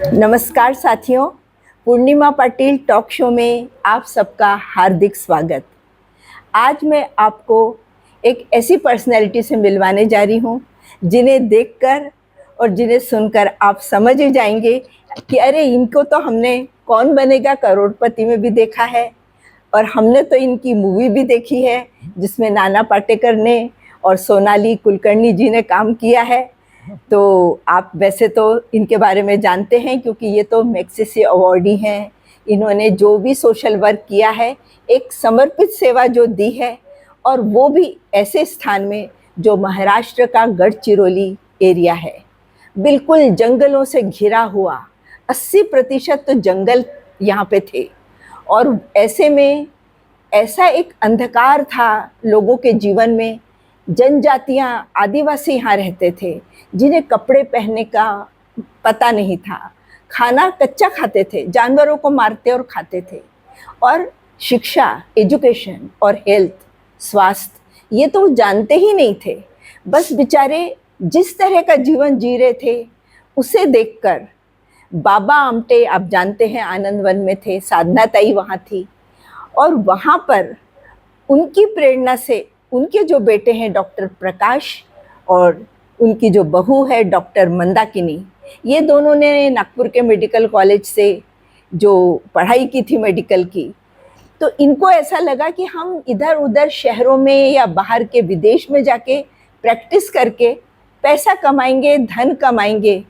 नमस्कार साथियों, पूर्णिमा Patil talk show में आप सबका हार्दिक स्वागत। आज मैं आपको एक ऐसी पर्सनैलिटी से मिलवाने जा रही हूँ जिन्हें देखकर और जिन्हें सुनकर आप समझ ही जाएंगे कि अरे इनको तो हमने कौन बनेगा करोड़पति में भी देखा है और हमने तो इनकी मूवी भी देखी है जिसमें नाना पाटेकर ने और सोनाली कुलकर्णी जी ने काम किया है। तो आप वैसे तो इनके बारे में जानते हैं क्योंकि ये तो मैग्सेसे अवॉर्डी हैं। इन्होंने जो भी सोशल वर्क किया है, एक समर्पित सेवा जो दी है, और वो भी ऐसे स्थान में जो महाराष्ट्र का गढ़चिरौली एरिया है, बिल्कुल जंगलों से घिरा हुआ। 80% तो जंगल यहाँ पे थे और ऐसे में ऐसा एक अंधकार था लोगों के जीवन में। जनजातियाँ, आदिवासी यहाँ रहते थे जिन्हें कपड़े पहनने का पता नहीं था, खाना कच्चा खाते थे, जानवरों को मारते और खाते थे, और शिक्षा, एजुकेशन और हेल्थ, स्वास्थ्य, ये तो जानते ही नहीं थे। बस बेचारे जिस तरह का जीवन जी रहे थे उसे देखकर बाबा आमटे, आप जानते हैं, आनंद वन में थे, साधना ताई वहाँ थी, और वहाँ पर उनकी प्रेरणा से उनके जो बेटे हैं डॉक्टर प्रकाश और उनकी जो बहू है डॉक्टर मंदाकिनी, ये दोनों ने नागपुर के मेडिकल कॉलेज से जो पढ़ाई की थी मेडिकल की, तो इनको ऐसा लगा कि हम इधर उधर शहरों में या बाहर के विदेश में जाके प्रैक्टिस करके पैसा कमाएंगे, धन कमाएंगे,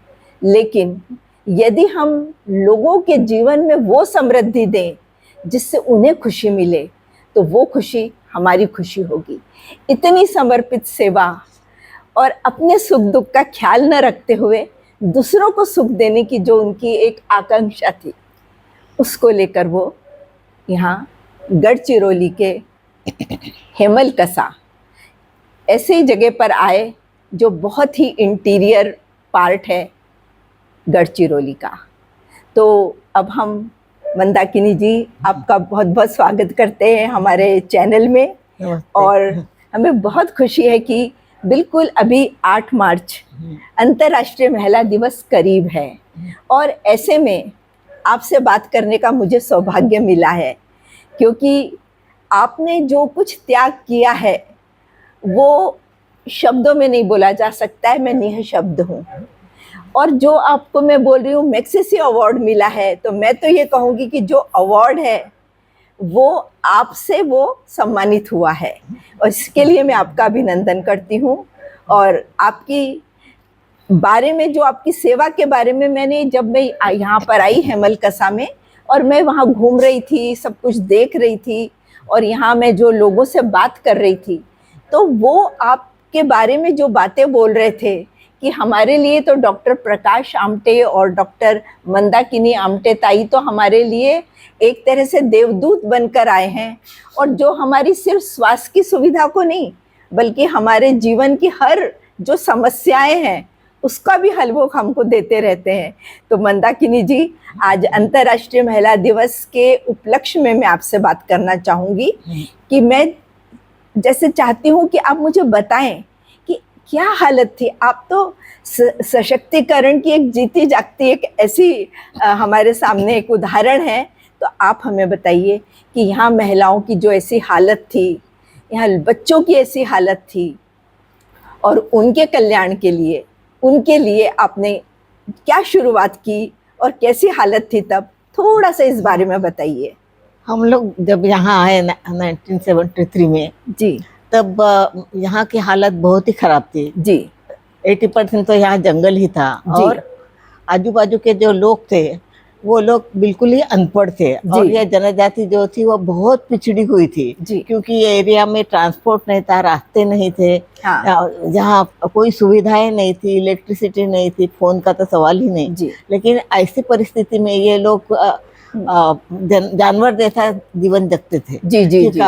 लेकिन यदि हम लोगों के जीवन में वो समृद्धि दें जिससे उन्हें खुशी मिले तो वो खुशी हमारी खुशी होगी। इतनी समर्पित सेवा और अपने सुख दुख का ख्याल न रखते हुए दूसरों को सुख देने की जो उनकी एक आकांक्षा थी, उसको लेकर वो यहाँ गढ़चिरौली के हेमल कसा ऐसे ही जगह पर आए जो बहुत ही इंटीरियर पार्ट है गढ़चिरौली का। तो अब हम मंदाकिनी जी, आपका बहुत बहुत स्वागत करते हैं हमारे चैनल में। और हमें बहुत खुशी है कि बिल्कुल अभी 8 मार्च अंतर्राष्ट्रीय महिला दिवस करीब है, और ऐसे में आपसे बात करने का मुझे सौभाग्य मिला है क्योंकि आपने जो कुछ त्याग किया है वो शब्दों में नहीं बोला जा सकता है। मैं निःशब्द हूँ। और जो आपको मैं बोल रही हूँ मैग्सेसे अवार्ड मिला है, तो मैं तो ये कहूँगी कि जो अवार्ड है वो आपसे वो सम्मानित हुआ है, और इसके लिए मैं आपका अभिनंदन करती हूँ। और आपकी बारे में, जो आपकी सेवा के बारे में, मैंने जब मैं यहाँ पर आई हेमल कसा में और मैं वहाँ घूम रही थी, सब कुछ देख रही थी, और यहाँ मैं जो लोगों से बात कर रही थी, तो वो आपके बारे में जो बातें बोल रहे थे कि हमारे लिए तो डॉक्टर प्रकाश आमटे और डॉक्टर मंदाकिनी आमटे ताई तो हमारे लिए एक तरह से देवदूत बनकर आए हैं, और जो हमारी सिर्फ स्वास्थ्य की सुविधा को नहीं बल्कि हमारे जीवन की हर जो समस्याएं हैं उसका भी हल वो हमको देते रहते हैं। तो मंदाकिनी जी, आज अंतर्राष्ट्रीय महिला दिवस के उपलक्ष्य में मैं आपसे बात करना चाहूँगी कि मैं जैसे चाहती हूँ कि आप मुझे बताएं कि क्या हालत थी। आप तो सशक्तिकरण की एक जीती जागती एक ऐसी हमारे सामने एक उदाहरण है। तो आप हमें बताइए कि यहाँ महिलाओं की जो ऐसी हालत थी, यहाँ बच्चों की ऐसी हालत थी, और उनके कल्याण के लिए, उनके लिए आपने क्या शुरुआत की और कैसी हालत थी तब, थोड़ा सा इस बारे में बताइए। हम लोग जब यहाँ आए 1973 में जी तब यहाँ की हालत बहुत ही खराब थी जी। 80% तो यहाँ जंगल ही था, और आजू बाजू के जो लोग थे वो लोग बिल्कुल ही अनपढ़ थे, और ये जनजाति जो थी वो बहुत पिछड़ी हुई थी जी। क्योंकि ये एरिया में ट्रांसपोर्ट नहीं था, रास्ते नहीं थे, हाँ। जहाँ कोई सुविधाएं नहीं थी, इलेक्ट्रिसिटी नहीं थी, फोन का तो सवाल ही नहीं जी। लेकिन ऐसी परिस्थिति में ये लोग जानवर जैसा जीवन जगते थे। जी जी जी।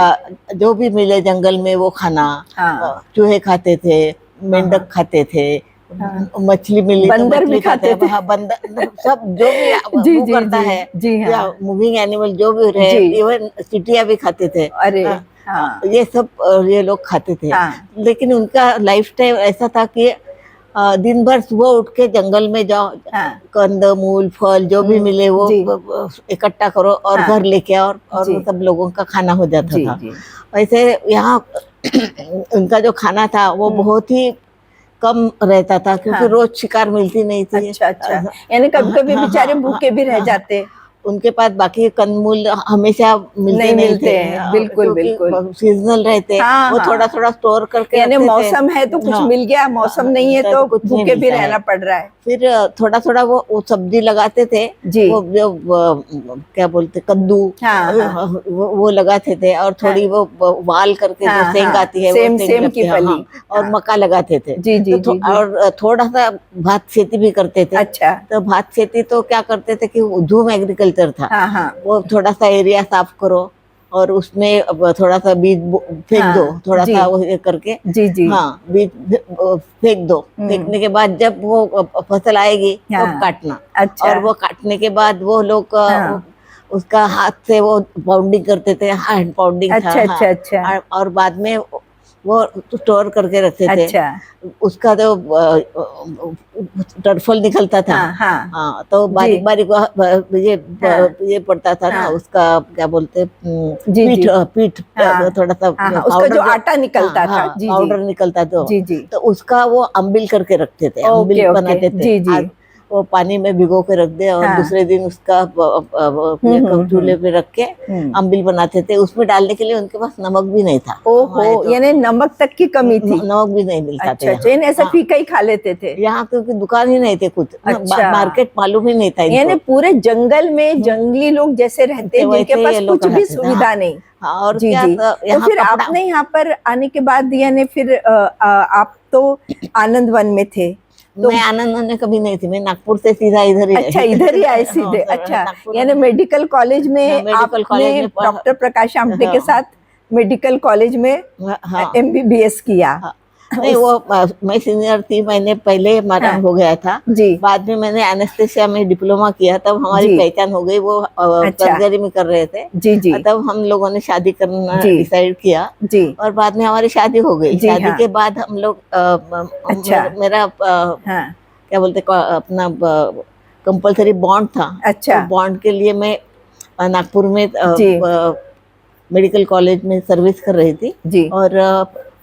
जो भी मिले जंगल में वो खाना, चूहे खाते थे, मेंढक खाते थे, मछली मिली बंदर भी खाते थे। हाँ, बंदर, सब जो भी जी, वो जी, करता जी, है, जी, हाँ। या मूविंग एनिमल जो भी रहे, इवन चिटिया भी खाते थे। अरे हाँ। ये सब ये लोग खाते थे। हाँ। लेकिन उनका लाइफ टाइम ऐसा था कि दिन भर सुबह उठ के जंगल में जाओ, हाँ कंद मूल फल जो भी मिले वो जी। इकट्ठा करो और हाँ। घर लेके आओ और जी। वो सब लोगों का खाना हो जाता जी था। जी वैसे यहाँ उनका जो खाना था वो बहुत ही कम रहता था क्योंकि हाँ। रोज शिकार मिलती नहीं थी। अच्छा अच्छा, यानी कभी कभी हाँ, बेचारे हाँ, भूखे भी रह हाँ, जाते। उनके पास बाकी कंदमूल हमेशा मिलते नहीं नहीं मिलते थे, हैं, बिल्कुल क्योंकि बिल्कुल। सीजनल रहते, हाँ वो थोड़ा हाँ, थोड़ा स्टोर करके यानी रखते थे। मौसम है तो कुछ हाँ, मिल गया, मौसम नहीं है तो कुछ नहीं भूखे भी मिलता है। रहना पड़ रहा है। फिर थोड़ा थोड़ा वो सब्जी लगाते थे, जी। वो जो क्या बोलते कद्दू, हाँ हाँ वो लगाते थे और थोड़ी हाँ वो वाल करके जो हाँ सेंग हाँ, आती है वो सेम सेंग सेम की लगती है, हाँ, फली। और हाँ मक्का लगाते थे। जी जी तो जी जी। और थोड़ा सा भात खेती भी करते थे। अच्छा। तो भात खेती तो क्या करते थे कि धूम एग्रीकल्चर था, हाँ हाँ वो थोड़ा सा एरिया साफ करो और उसमें अब थोड़ा सा बीज फेंक दो, हाँ थोड़ा जी सा वो ये करके, जी जी। हाँ बीज फेंक दो। फेंकने के बाद जब वो फसल आएगी तब हाँ काटना, अच्छा। और वो काटने के बाद वो लोग हाँ उसका हाथ से वो पाउंडिंग करते थे, हैंड पाउंडिंग था, अच्छा हाँ। अच्छा अच्छा और बाद में वो स्टोर करके रखते थे। अच्छा। उसका जो टरफल निकलता था, हाँ हाँ हाँ, तो जी बारीक बारीक हाँ ये पड़ता था ना, हाँ उसका क्या बोलते जी पीठ, जी पीठ हाँ थोड़ा सा हाँ हाँ, उसका पाउडर जो जो, आटा निकलता हाँ था। हाँ, जी जी पाउडर निकलता जी जी। तो उसका वो अम्बिल करके रखते थे, ओके अम्बिल ओके बनाते थे। जी जी। आज वो पानी में भिगो के रख दे और हाँ दूसरे दिन उसका चूल्हे पे रख के हम्म। अम्बिल बनाते थे। उसमें डालने के लिए उनके पास नमक भी नहीं था, ओहो, हमारे तो यानी नमक तक की कमी थी। नमक भी नहीं मिलता था अच्छा अच्छा, यहाँ। यानी ऐसा हाँ, फीका ही खा लेते थे। यहाँ क्योंकि दुकान ही नहीं थे कुछ, अच्छा। मार्केट मालूम ही नहीं था यानी इनको। पूरे जंगल में जंगली लोग जैसे रहते हैं, जिनके वैसे पास ये लोग कुछ भी रहते थे, हाँ। सुविधा नहीं। हाँ, और जी क्या जी। तो तो यहाँ फिर कपड़ा, आपने यहाँ पर आने के बाद यानी फिर आप आनंद वन में थे तो। मैं आनंद में कभी नहीं थी, मैं नागपुर से सीधा इधर ही अच्छा, आई। इधर ही आए हाँ, सीधे। अच्छा, नागपुर यानी में, मेडिकल कॉलेज में मेडिकल आपने कॉलेज में डॉक्टर प्रकाश आमटे के हाँ, साथ मेडिकल कॉलेज में हाँ, एमबीबीएस किया। हाँ। नहीं, वो मैं सीनियर थी, मैंने पहले हमारा हाँ हो गया था। जी बाद में मैंने एनेस्थेसिया में डिप्लोमा किया, तब हमारी जी। पहचान हो गई, वो अच्छा सर्जरी में कर रहे थे। जी जी तब हम लोगों ने शादी करना जी डिसाइड किया जी और बाद में हमारी शादी हो गई। जी। शादी हाँ के बाद हम लोग अच्छा। मेरा हाँ क्या बोलते अपना कंपलसरी बॉन्ड था, अच्छा तो बॉन्ड के लिए मैं नागपुर में जी मेडिकल कॉलेज में सर्विस कर रही थी जी और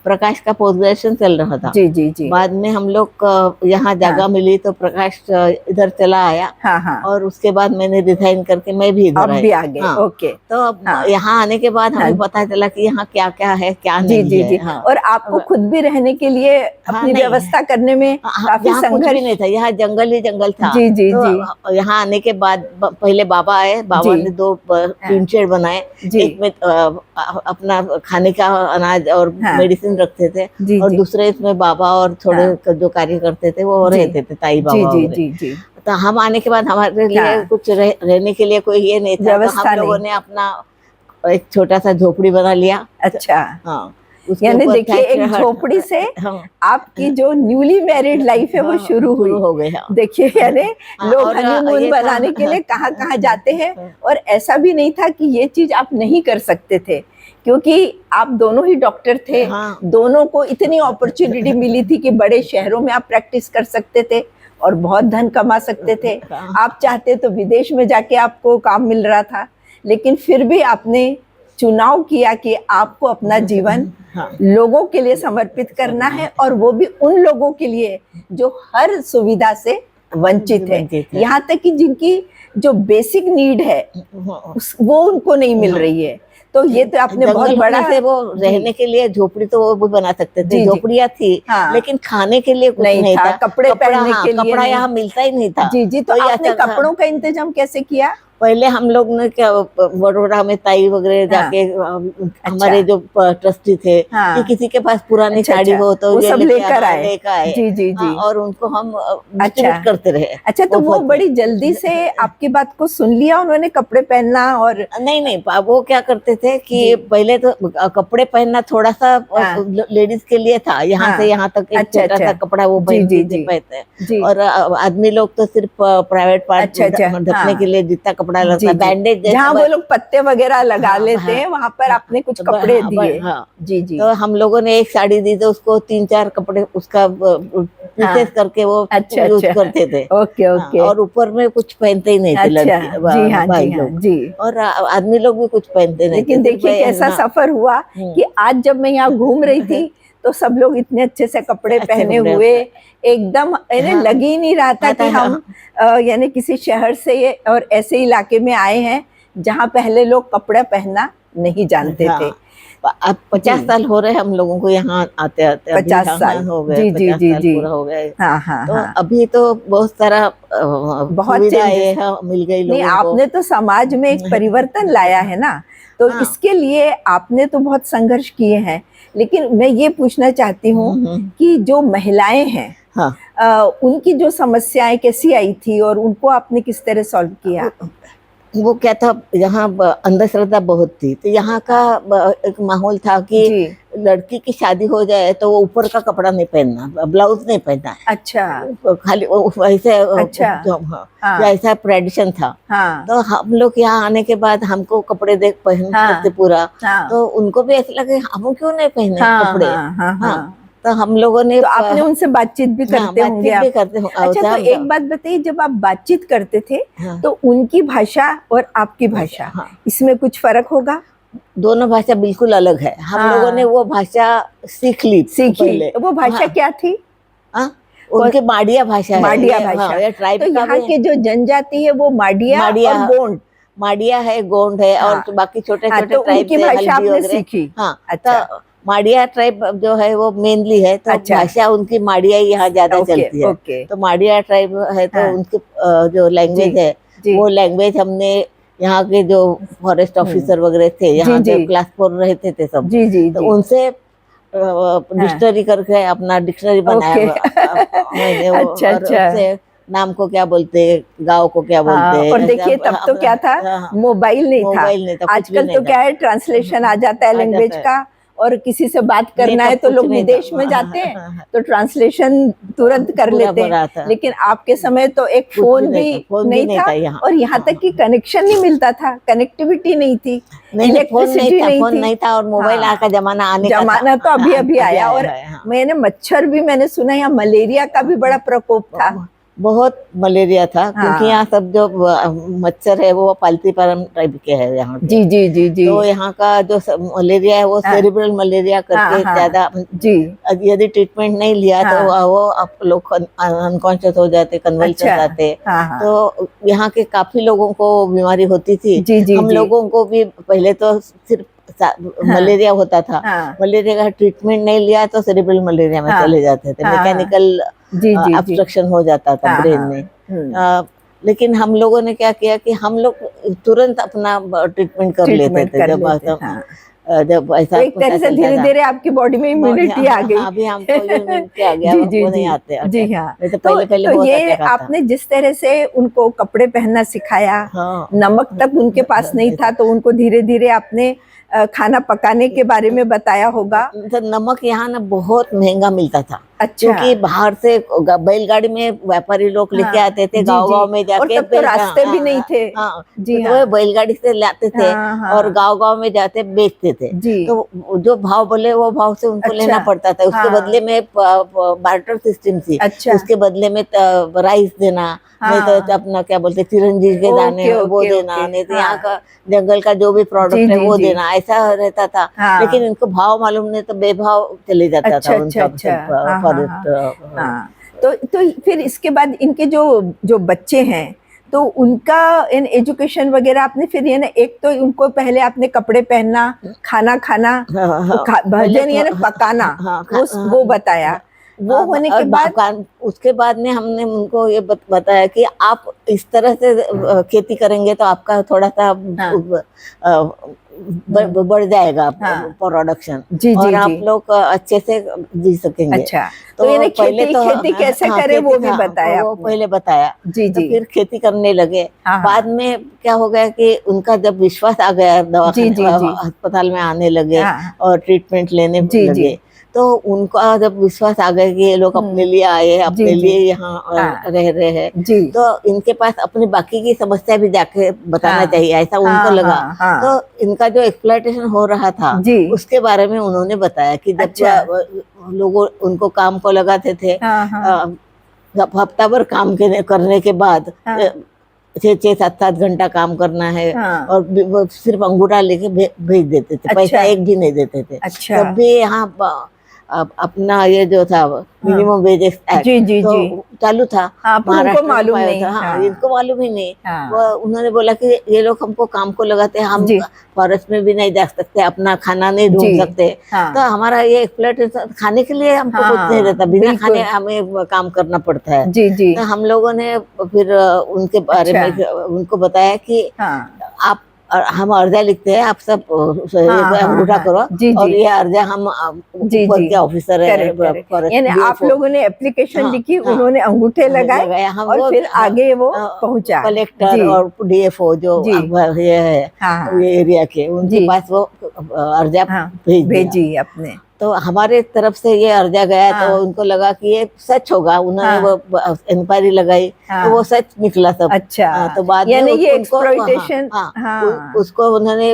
प्रकाश का पोस्ट ग्रेजुएशन चल रहा था। जी जी जी। बाद में हम लोग यहाँ जगह हाँ मिली तो प्रकाश इधर चला आया हाँ हाँ, और उसके बाद मैंने रिजाइन करके मैं भी इधर अब आई। भी आ गए। हाँ, ओके। तो अब हाँ यहाँ आने के बाद हमें हाँ पता चला कि यहाँ क्या क्या है क्या जी नहीं जी है। जी। हाँ, और आपको अब- खुद भी रहने के लिए हाँ, अपनी नहीं, व्यवस्था करने में काफी यहाँ कुछ भी संघर्ष। नहीं था, यहाँ जंगल ही जंगल था। जी जी तो जी यहाँ आने के बाद पहले बाबा आए, बाबा जी ने 2 टीन शेड बनाए। जी एक में अपना खाने का अनाज और हाँ मेडिसिन रखते थे जी और जी दूसरे इसमें बाबा और थोड़े हाँ जो कार्य करते थे वो जी रहते थे, ताई जी बाबा जी वगैरह। जी जी। तो हम आने के बाद हमारे लिए हाँ कुछ रहने के लिए कोई ये नहीं था, तो व्यवस्था हम लोगों नहीं। ने अपना एक छोटा सा झोपड़ी बना लिया। अच्छा, हाँ, उसके यानी ऊपर देखिए एक thatcher hut, झोपड़ी से हाँ, आपकी जो न्यूली मैरिड लाइफ है वो हाँ, शुरू हुई। हो गए। हाँ, देखिए, यानी हाँ, लोग और हनीमून ये था, बनाने के लिए कहाँ कहाँ जाते हैं, और ऐसा भी नहीं था कि ये चीज आप नहीं कर सकते थे, क्योंकि आप दोनों ही डॉक्टर थे। हाँ, दोनों को इतनी अपॉर्चुनिटी मिली थी कि बड़े शहरों में आप प्रैक्टिस कर सकते थे और बहुत धन कमा सकते थे। आप चाहते तो विदेश में जाके आपको काम मिल रहा था, लेकिन फिर भी आपने चुनाव किया कि आपको अपना जीवन हाँ, लोगों के लिए समर्पित करना है, और वो भी उन लोगों के लिए जो हर सुविधा से वंचित है। वंचित है। यहाँ तक कि जिनकी जो बेसिक नीड है वो उनको नहीं मिल रही है। तो ये तो आपने बहुत जंगल बड़ा होने से वो रहने के लिए झोपड़ी तो वो भी बना सकते थे, जी, जी। झोपड़ियाँ थी, हाँ। लेकिन खाने के लिए कुछ नहीं नहीं था, था। कपड़े पहनने हाँ, के लिए कपड़ा नहीं। यहाँ मिलता ही नहीं था। जी जी। तो ये आपने अच्छा था। कपड़ों का इंतजाम कैसे किया? पहले हम लोग ने क्या बड़ोड़ा में ताई वगैरह हाँ। जाके हमारे जो ट्रस्टी थे हाँ। कि किसी के पास पुरानी अच्छा, साड़ी अच्छा, हो तो वो ये सब लेकर आए। लेकर आए। जी जी हाँ, जी। और उनको हम अच्छा डिस्ट्रीब्यूट करते रहे। अच्छा, तो वो मुफ्त में। बड़ी जल्दी से आपकी बात को सुन लिया उन्होंने, कपड़े पहनना? और नहीं नहीं, वो क्या करते थे कि जी। पहले तो कपड़े पहनना थोड़ा सा हाँ। लेडीज के लिए था, यहाँ हाँ। से यहाँ तक एक अच्छा, छोटा सा अच्छा। कपड़ा वो जी, जी, पहनते हैं। जी। और आदमी लोग तो सिर्फ प्राइवेट पार्ट अच्छा, अच्छा, ढकने हाँ। के लिए जितना कपड़ा जी लगता, जी बैंडेज जहाँ वो लोग पत्ते वगैरह लगा हाँ, लेते हाँ, हैं वहां पर हाँ, आपने कुछ कपड़े दिए। हाँ। जी जी तो हम लोगों ने एक साड़ी दी तो उसको 3-4 कपड़े उसका पीसेस हाँ करके वो अच्छा यूज अच्छा करते थे। ओके हाँ, ओके और ऊपर में कुछ पहनते ही नहीं थे अच्छा लड़की जी भाई हाँ लोग, जी। और आदमी लोग भी कुछ पहनते नहीं थे, लेकिन सिर्फ देखिए कैसा हाँ। सफर हुआ हम्म। कि आज जब मैं यहाँ घूम रही थी तो सब लोग इतने अच्छे से कपड़े अच्छे पहने कपड़े हुए, एकदम यानी हाँ, लग ही नहीं रहा था आता कि है, हम यानी किसी शहर से और ऐसे इलाके में आए हैं जहाँ पहले लोग कपड़ा पहनना नहीं जानते थे। हाँ। अब जी 50 साल हो रहे हम लोगों को यहाँ आते आते, अभी 50 यहाँ साल हो गए, जी जी 50 जी साल जी पूरा हो गए। हाँ हाँ तो हाँ अभी तो बहुत सारा बहुत सुविधाएं चेंजेस मिल गई नहीं, लोगों को। आपने तो समाज में एक परिवर्तन लाया है ना, तो हाँ। इसके लिए आपने तो बहुत संघर्ष किए हैं। लेकिन मैं ये पूछना चाहती हूँ कि जो महिलाएं हैं हाँ। उनकी जो समस्याएं कैसी आई थी और उनको आपने किस तरह सॉल्व किया? वो क्या था, यहाँ अंधश्रद्धा बहुत थी, तो यहाँ का एक माहौल था कि जी लड़की की शादी हो जाए तो वो ऊपर का कपड़ा नहीं पहनना, ब्लाउज नहीं पहनना है, अच्छा खाली वैसे अच्छा हाँ, हाँ ऐसा ट्रेडिशन था। हाँ तो हम लोग यहाँ आने के बाद हमको कपड़े देख पहन हाँ करते पूरा, हाँ तो उनको भी ऐसा लगे हम क्यों नहीं पहने हाँ कपड़े। हाँ हाँ हाँ, हाँ तो हम लोगों ने तो आपने उनसे बातचीत भी हाँ, करते होंगे बातचीत भी आप? करते अच्छा तो एक बात बताइए, जब आप बातचीत करते थे हाँ, तो उनकी भाषा और आपकी भाषा हाँ, इसमें कुछ फर्क होगा? दोनों भाषा बिल्कुल अलग है। हम लोगों ने हाँ वो भाषा सीख ली सीखी, पहले। वो भाषा हाँ, क्या थी? हाँ, उनकी माड़िया भाषा है माडिया ये, हाँ, भाषा। ये ट्राइब तो का यहाँ भी के जो जनजाति है वो माडिया माड़िया, और गोंड। माड़िया है, गोंड है, और हाँ तो बाकी छोटे हाँ छोटे तो ट्राइब उनकी है, भाषा हल्दी आपने वगैरह। सीखी। हाँ, अच्छा तो माड़िया ट्राइब जो है वो मेनली है, तो अच्छा भाषा उनकी माड़िया ही यहाँ ज्यादा ओके चलती है। ओके तो माड़िया ट्राइब है तो हाँ उनकी जो जी लैंग्वेज है जी वो लैंग्वेज हमने यहाँ के जो फॉरेस्ट ऑफिसर वगैरह थे, जी यहाँ जी के क्लास 4 रहते थे सब, जी जी तो जी उनसे हाँ डिक्शनरी करके अपना डिक्शनरी बनाया ओके मैंने वो, अच्छा और अच्छा उससे नाम को क्या बोलते, गांव को क्या बोलते, हाँ और ऐसे देखिए तब तो क्या था, हाँ, मोबाइल नहीं था। मोबाइल नहीं था, कुछ भी आजकल नहीं तो क्या था, है, ट्रांसलेशन आ जाता है आ लैंग्वेज जाता है। का, और किसी से बात नहीं करना है तब तो कुछ लोग नहीं विदेश था, में जाते हैं तो ट्रांसलेशन तुरंत कर पूरा लेते हैं। भरा था, लेकिन आपके समय तो एक कुछ फोन भी नहीं भी था, फोन भी नहीं नहीं था, था यहाँ। और यहाँ तक कि कनेक्शन नहीं मिलता था, कनेक्टिविटी नहीं थी, नहीं नहीं, फोन नहीं इलेक्ट्रिसिटी था, नहीं फोन थी। नहीं था, और मोबाइल हाँ का जमाना आने का था, जमाना तो अभी अभी आया। और है, हाँ। मैंने मच्छर भी मैंने सुना यहाँ मलेरिया का भी बड़ा प्रकोप था। बहुत मलेरिया था, क्योंकि हाँ यहाँ सब जो मच्छर है वो पालती फार्म टाइप के है यहाँ के। जी जी जी जी तो यहाँ का जो मलेरिया है वो हाँ सेरिब्रल मलेरिया हाँ करके हाँ ज्यादा, जी यदि ट्रीटमेंट नहीं लिया तो हाँ वो आप लोग अनकॉन्शियस हो जाते, कन्वल्शन अच्छा आते। हाँ हाँ तो यहाँ के काफी लोगों को बीमारी होती थी, जी जी हम जी लोगों को भी पहले तो सिर्फ हाँ मलेरिया होता था, हाँ मलेरिया का ट्रीटमेंट नहीं लिया तो सेरिब्रल मलेरिया में हाँ चले जाते थे, हाँ मैकेनिकल जी जी जी ऑब्स्ट्रक्शन हो जाता था हाँ ब्रेन हाँ में। हम्म, लेकिन हम लोगों ने क्या किया कि हम लोग तुरंत अपना ट्रीटमेंट कर लेते ट्रीटमेंट थे, कर जब लेते हाँ। जब तो ऐसा एक तरह पता से चलता धीरे था। धीरे आपकी बॉडी में इम्यूनिटी आ गई। अभी हमको ये इम्यूनिटी आ गया, जी जी वो नहीं जी आते जी हाँ। नहीं तो तो पहले पहले बहुत ये अटैक आता। आपने जिस तरह से उनको कपड़े पहनना सिखाया, हाँ, नमक तक उनके पास नहीं था, तो उनको धीरे धीरे आपने खाना पकाने के बारे में बताया होगा। तो नमक यहाँ ना बहुत महंगा मिलता था, अच्छा क्योंकि बाहर से बैलगाड़ी में व्यापारी लोग लेके हाँ आते थे, जी गांव जी, गांव में और जाके तब तो रास्ते भी नहीं थे। हाँ, जी तो हाँ वो बैलगाड़ी से लाते थे हाँ और हाँ गांव गांव में जाते बेचते थे। जी तो जो भाव बोले वो भाव से उनको लेना अच्छा पड़ता था, उसके हाँ बदले में बार्टर सिस्टम थी, अच्छा उसके बदले में राइस देना, नहीं तो हाँ अपना क्या बोलते चिरंजीवी के दाने ओके वो ओके देना, ओके नहीं तो यहाँ हाँ का जंगल का जो भी जी प्रोडक्ट है जी वो जी देना, ऐसा रहता था। लेकिन हाँ इनको भाव मालूम नहीं तो बेभाव चले जाता अच्छा था अच्छा उनका अच्छा सब हाँ हाँ हाँ फॉरेस्ट। हाँ। तो फिर इसके बाद इनके जो जो बच्चे हैं, तो उनका इन एजुकेशन वगैरह आपने फिर ये ना, एक तो उनको पहले आपने कपड़े पहनना, खाना खाना, भजन ये ना पकाना, वो बताया। वो होने के बाद उसके बाद में हमने उनको ये बताया कि आप इस तरह से खेती करेंगे तो आपका थोड़ा सा बढ़ जाएगा हाँ प्रोडक्शन, जी और जी आप जी लोग अच्छे से जी सकेंगे। अच्छा। तो ये ना पहले तो खेती कैसे हाँ, करें वो खेती भी बताया वो आपने। पहले बताया, जी तो जी फिर खेती करने लगे। हाँ बाद हाँ में क्या हो गया कि उनका जब विश्वास आ गया, जी दवाखाने जी जी अस्पताल में आने लगे हाँ और ट्रीटमेंट लेने जी जी लगे, तो उनका जब विश्वास आ गया कि ये लोग अपने लिए आए, अपने जी, लिए यहाँ हाँ। रह रहे हैं, जी तो इनके पास अपनी बाकी की समस्या भी जाके बताना हाँ, चाहिए, ऐसा उनको हाँ, लगा। हाँ, हाँ। तो इनका जो एक्सप्लॉयटेशन हो रहा था जी उसके बारे में उन्होंने बताया कि जब अच्छा लोगों उनको काम को लगाते थे, हाँ हाँ हफ्ता भर काम करने के बाद हाँ 6-7 घंटा काम करना है, हाँ और वो सिर्फ अंगूठा लेके भेज देते थे, पैसा अच्छा एक भी नहीं देते थे। अच्छा तब भी यहाँ अपना ये जो था मिनिमम वेजेस एक्ट जी जी तो जी चालू था, हाँ पर उनको महाराष्ट्र में मालूम पाया नहीं था। हाँ, हाँ इनको मालूम ही नहीं। हाँ वो उन्होंने बोला कि ये लोग हमको काम को लगाते हैं, हम जी फॉरेस्ट में भी नहीं जा सकते, अपना खाना नहीं ढूंढ जी सकते, हाँ तो हमारा ये एक्सप्लॉयटेशन खाने के लिए हमको कुछ नहीं हाँ रहता, बिना बिल्कुल खाने हमें काम करना पड़ता है। जी जी तो हम लोगों ने फिर उनके बारे अच्छा में उनको बताया कि हाँ आप हम अर्जा लिखते हैं, आप सब हाँ हाँ अंगूठा हाँ करो, जी और जी ये अर्जा हम जी ऊपर जी के ऑफिसर है करेक्ट करेक्ट फॉरेस्ट यानी आप DFO, लोगों ने एप्लीकेशन हाँ लिखी हाँ उन्होंने अंगूठे लगाए लगाया हम और वो फिर आगे वो पहुंचा कलेक्टर जी और DFO जो जी ये है हाँ हाँ ये एरिया के, उनके जी पास वो अर्जा हाँ भेज दिया। भेजी आपने तो हमारे तरफ से ये अर्जा गया, तो हाँ उनको लगा कि ये सच होगा, उन्होंने हाँ वो इंक्वायरी लगाई, तो वो हाँ सच निकला सब। अच्छा तो बाद में यानी ये उनको एक्सप्लॉइटेशन हाँ हाँ उसको उन्होंने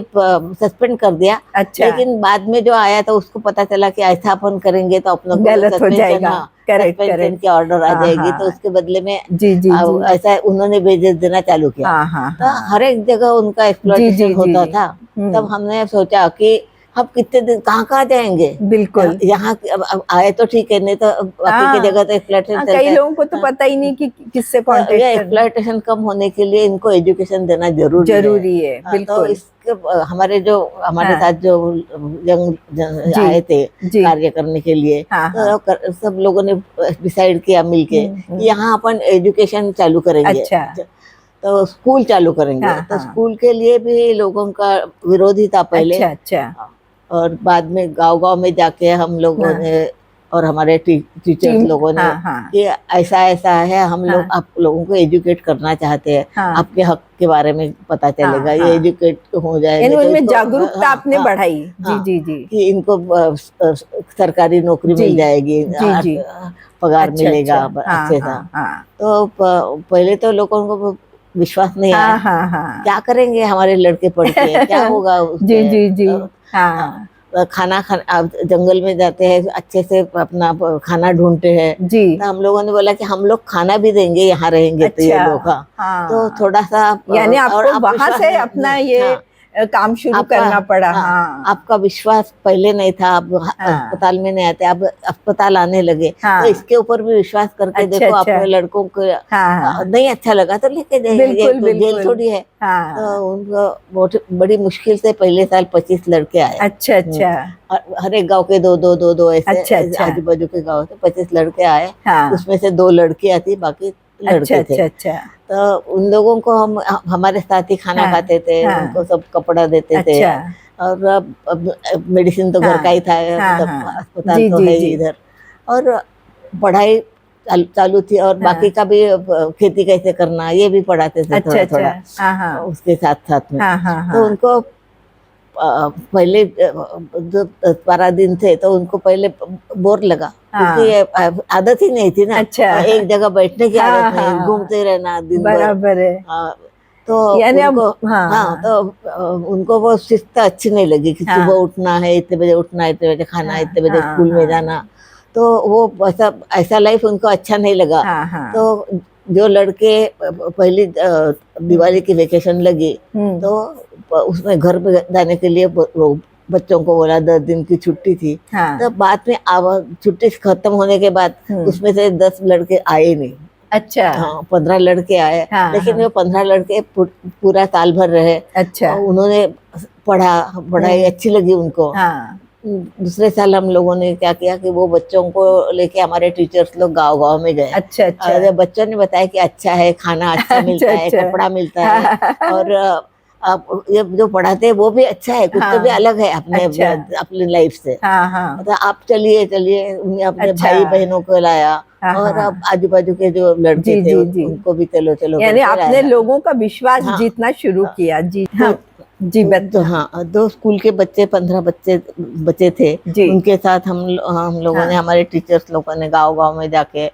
सस्पेंड कर दिया। अच्छा लेकिन बाद में जो आया तो उसको पता चला कि ऐसा अपन करेंगे तो अपनों को गलत हो सस्पेंशन, जाएगा हाँ करेक्ट सस्पेंशन करेक्ट की ऑर्डर आ हाँ जाएगी, तो हाँ उसके बदले में जी जी जी ऐसा उन्होंने भेज देना चालू किया। हाँ हाँ तो हाँ हर एक जगह उनका जी जी एक्सप्लॉइटेशन जी होता जी था। तब हमने सोचा कि हम कितने दिन कहाँ कहाँ जाएंगे, बिल्कुल यहाँ अब आए तो ठीक है, नहीं तो बाकी की हाँ जगह तो एक्सप्लॉइटेशन हाँ चलता कई है। लोगों को तो हाँ, पता ही नहीं कि किससे तो कांटेक्ट ये करना एक्सप्लॉइटेशन कम होने के लिए इनको एजुकेशन देना जरूरी है। जरूरी है तो बिल्कुल इसके हमारे हाँ साथ जो जी आए थे जी कार्य करने के लिए, हाँ हाँ सब लोगों ने डिसाइड किया मिलके कि यहाँ अपन एजुकेशन चालू करेंगे, अच्छा तो स्कूल चालू करेंगे। हाँ तो हाँ स्कूल के लिए भी लोगों का विरोध ही था पहले, अच्छा अच्छा और बाद में गांव-गांव में जाके हम लोगों हाँ ने और हमारे टीचर्स टीम लोगों ने हाँ हाँ कि ऐसा ऐसा है, हम लोग हाँ आप लोगों को एजुकेट करना चाहते हैं, हाँ आपके हक के बारे में पता चलेगा, हाँ ये हाँ एजुकेट हो यानी जाएंगे तो उनमें इसको जागरूकता हाँ आपने हाँ बढ़ाई जी हाँ जी जी कि इनको सरकारी नौकरी जी मिल जाएगी, जी जी पगार अच्छा मिलेगा अच्छा हाँ अच्छे सा। हाँ हाँ तो पहले तो लोगों को विश्वास नहीं हाँ आया, हाँ हाँ क्या करेंगे हमारे लड़के पढ़ के, क्या होगा जी उसके। जी जी हाँ, हाँ खाना आप जंगल में जाते हैं, अच्छे से अपना खाना ढूंढते हैं, जी तो हम लोगों ने बोला कि हम लोग खाना भी देंगे यहाँ रहेंगे तो ये अच्छा लोग। हाँ, तो हाँ थोड़ा सा यानी और आपको आप वहां विश्वास से अपना ये हाँ काम शुरू आपका करना पड़ा हाँ हाँ आपका विश्वास पहले नहीं था, आप हाँ अस्पताल में नहीं आते, आप अस्पताल आने लगे, तो हाँ इसके ऊपर भी विश्वास करके अच्छा देखो, अच्छा अपने लड़कों को हाँ हाँ नहीं अच्छा लगा तो लेके जाइए, ये बिल्कुल तो जेल बिल्कुल थोड़ी है। तो हाँ उनको बहुत बड़ी मुश्किल से पहले साल 25 लड़के आए। अच्छा अच्छा हर एक गांव के दो ऐसे अच्छा अच्छा आजू बाजू के गांव से 25 लड़के आए, हाँ उसमें से 2 लड़कियां थी, बाकी अच्छा लड़के थे। अच्छा अच्छा तो उन लोगों को हम हमारे साथ ही खाना हाँ खाते थे, हाँ उनको सब कपड़ा देते थे, अच्छा और अब मेडिसिन तो घर का हाँ ही था, हाँ मतलब हाँ अस्पताल जी तो जी है ही जी इधर, और पढ़ाई चालू थी, और बाकी हाँ का भी खेती कैसे करना ये भी पढ़ाते थे अच्छा थोड़ा अच्छा थोड़ा हाँ हाँ उसके साथ साथ में। हाँ हाँ तो हाँ उनको पहले जो 12 दिन थे तो उनको पहले बोर लगा, क्योंकि हाँ ये आदत ही नहीं थी ना, अच्छा एक जगह बैठने की हाँ आदत नहीं, हाँ घूमते रहना दिन भर। बराबर है हाँ, तो यानी अब उनको हाँ हाँ तो उनको वो शिस्त अच्छी नहीं लगी कि सुबह हाँ उठना है इतने बजे, उठना है इतने बजे, खाना है हाँ इतने बजे, हाँ स्कूल में जाना, तो वो ऐसा ऐसा लाइफ उनको अच्छा नहीं लगा। हाँ हाँ तो जो लड़के पहली दिवाली की वेकेशन लगी हम्म तो उसमें घर पे जाने के लिए वो बच्चों को बोला, 10 दिन की छुट्टी थी। हाँ तो बाद में छुट्टी खत्म होने के बाद उसमें से 10 लड़के आए नहीं, अच्छा हाँ 15 लड़के आए, हाँ लेकिन हाँ वो 15 लड़के पूरा साल भर रहे, अच्छा और उन्होंने पढ़ाई अच्छी लगी उनको। हाँ दूसरे साल हम लोगों ने क्या किया कि वो बच्चों को लेके हमारे टीचर्स लोग गांव-गांव में गए, अच्छा अच्छा और बच्चों ने बताया कि अच्छा है, खाना अच्छा मिलता है, अच्छा कपड़ा मिलता है, और अब ये जो पढ़ाते हैं वो भी अच्छा है, कुछ तो भी हाँ अलग है अपने अच्छा अपनी लाइफ से। हाँ हाँ मतलब आप चलिए चलिए, उन्हें अपने अच्छा भाई बहनों को लाया, हाँ और हाँ अब आजू बाजू के जो लड़के जी थे जी जी उनको भी चलो चलो यानी करके आपने लाया। लोगों का विश्वास हाँ जीतना शुरू किया जी तो हाँ जी तो हाँ, 2 स्कूल के बच्चे 15 बच्चे बचे थे। जी। उनके साथ हम लोगों ने, हाँ। हमारे टीचर्स लोगों ने गाँव-गाँव में जाके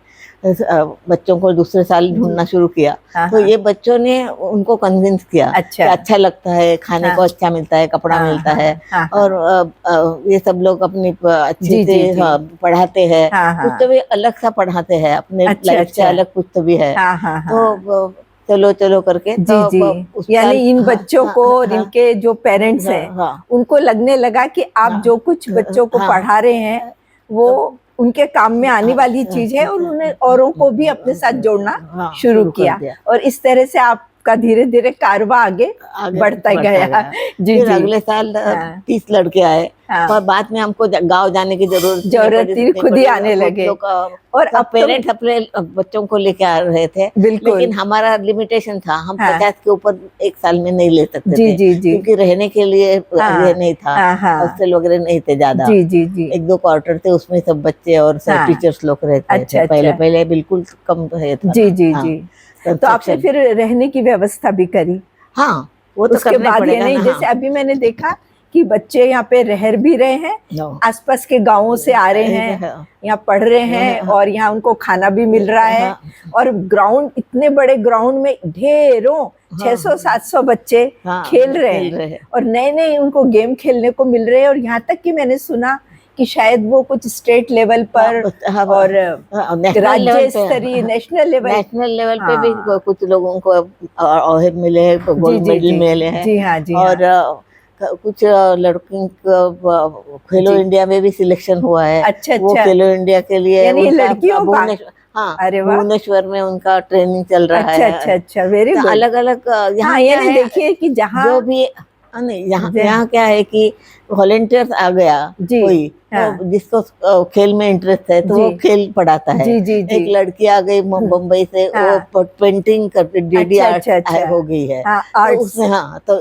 बच्चों को दूसरे साल ढूँढना शुरू किया। हाँ, तो हाँ। ये बच्चों ने उनको कन्विंस किया कि अच्छा। अच्छा लगता है, खाने को हाँ। अच्छा मिलता है, कपड़ा हाँ, मिलता हाँ, है, हाँ, हाँ। और ये सब लोग अपनी अच्छे जी, से जी, जी। हाँ, पढ़ाते हैं। हाँ, कुछ हाँ। तो भी अलग सा पढ़ाते हैं, अपने अच्छा, लाइफ से अच्छा। अलग कुछ तो भी है। हाँ, हाँ, तो हाँ। चलो करके तो जी, जी। उस यानी साल इन हाँ, बच्चों हाँ, को और हाँ, इनके जो पेरेंट्स हाँ, हैं, हाँ, उनको लगने लगा कि आप जो कुछ बच्चों को हाँ, पढ़ा रहे हैं, वो तो उनके काम में आने वाली चीज़ है, और उन्होंने औरों को भी अपने साथ जोड़ना हाँ, शुरू शुरू कर किया, दिया। और इस तरह से आपका धीरे-धीरे कारवां आगे आगे बढ़ता बढ़ता गया। गया। जी, फिर जी। अगले साल हाँ, 30 लड़के आए, हाँ। पर बाद में हमको गाँव जाने की ज़रूरत नहीं ज़रूरत पड़ी, थी, नहीं खुद ही पड़ी। आने खुद लगे। लोग और सब अब तो पेरेंट्स अपने बच्चों को लेके आ रहे थे, बिल्कुल। लेकिन हमारा लिमिटेशन था, हम हाँ। 50 के ऊपर 1 साल में नहीं ले सकते जी, थे, जी, जी। क्योंकि रहने के लिए ये हाँ। नहीं था, हाँ, हाँ। हॉस्टल वगैरह नहीं थे ज़्यादा। जी, जी, जी। 1-2 क्वार्टर थे, उसमें सब बच्चे और हाँ। टीचर्स लोग रहते थे। अच्छा, अच्छा। पहले बिल्कुल कम है था जी, ना। जी, हाँ, जी। तो आपने कंस्ट्रक्शन। फिर रहने की व्यवस्था भी करी? हाँ, वो तो उसके करना ही बाद ये पड़ेगा नहीं, ना। जैसे हाँ। अभी मैंने देखा कि बच्चे यहाँ पे रह भी रहे हैं, नो। आसपास के गांवों से आ रहे हैं, हाँ, यहाँ पढ़ रहे हैं, और यहाँ उनको खाना भी मिल रहा है, हाँ, और ग्राउंड, इतने बड़े ग्राउंड में ढेरों 600-700 बच्चे हाँ, खेल रहे खेल हैं, रहे हैं। और नए नए उनको गेम खेलने को मिल रहे हैं, और यहाँ तक कि मैंने सुना कि शायद वो कुछ स्टेट लेवल पर और राज्य स्तरीय, नेशनल लेवल पे भी हाँ। कुछ लोगों को अवार्ड मिले हैं, जी, गोल्ड जी, मेडल जी। मिले हैं। जी हाँ, जी और हाँ। कुछ लड़कों को खेलो जी। इंडिया में भी सिलेक्शन हुआ है। अच्छा, वो अच्छा। खेलो इंडिया के लिए यानी ये उनका लड़कियों का? भुवनेश्वर, हाँ, अरे वाह! भुवनेश्वर में उनका ट्रेनिंग चल रहा अच्छा, अच्छा, है। अच्छा, वेरी तो गुड। अलग-अलग हाँ, यहाँ क्या यानी है, देखिए कि जहाँ जो भी नहीं, यहाँ ज यहाँ क्या है कि वॉलंटियर्स आ गया जी, कोई, हाँ, तो जिसको खेल में इंटरेस्ट है तो जी। वो खेल पढ़ाता है। जी, जी, एक जी। लड़की आ गई बम्बई से, वो हाँ। पेंटिंग करती, डीडी अच्छा, आर्ट अच्छा, अच्छा। हो गई है। हाँ, तो आर्ट्स। उसने, हाँ, तो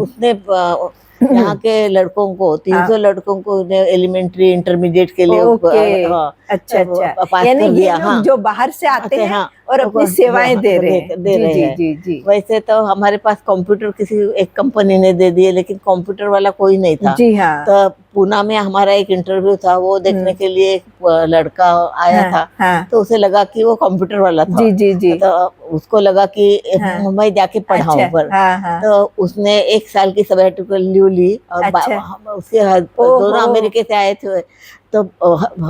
उसने यहाँ के लड़कों को, 300 हाँ, लड़कों को एलिमेंट्री इंटरमीडिएट के लिए ओके। हाँ, अच्छा, अच्छा। पास यानी कर ये दिया। लोग हाँ, जो बाहर से आते हैं हाँ, और अपनी सेवाएँ दे रहे हैं। दे जी, रहे जी, हैं। जी, जी। वैसे तो हमारे पास कंप्यूटर किसी एक कंपनी ने दे दिए, लेकिन कंप्यूटर वाला कोई नहीं था। जी हाँ। तो पूना में हमारा एक इंटरव्यू था, वो देखने के लिए एक लड़का आया हाँ, था। हाँ। तो उसे लगा कि वो कंप्यूटर वाला था। जी, जी, जी। तो उसको लगा कि हाँ। मैं जाके पढ़ाऊं, अच्छा, पर हाँ, हाँ। तो उसने 1 साल की सबैटिकल लीव ली, और अच्छा। उसके दोनों ओहो! अमेरिका से आए थे। तो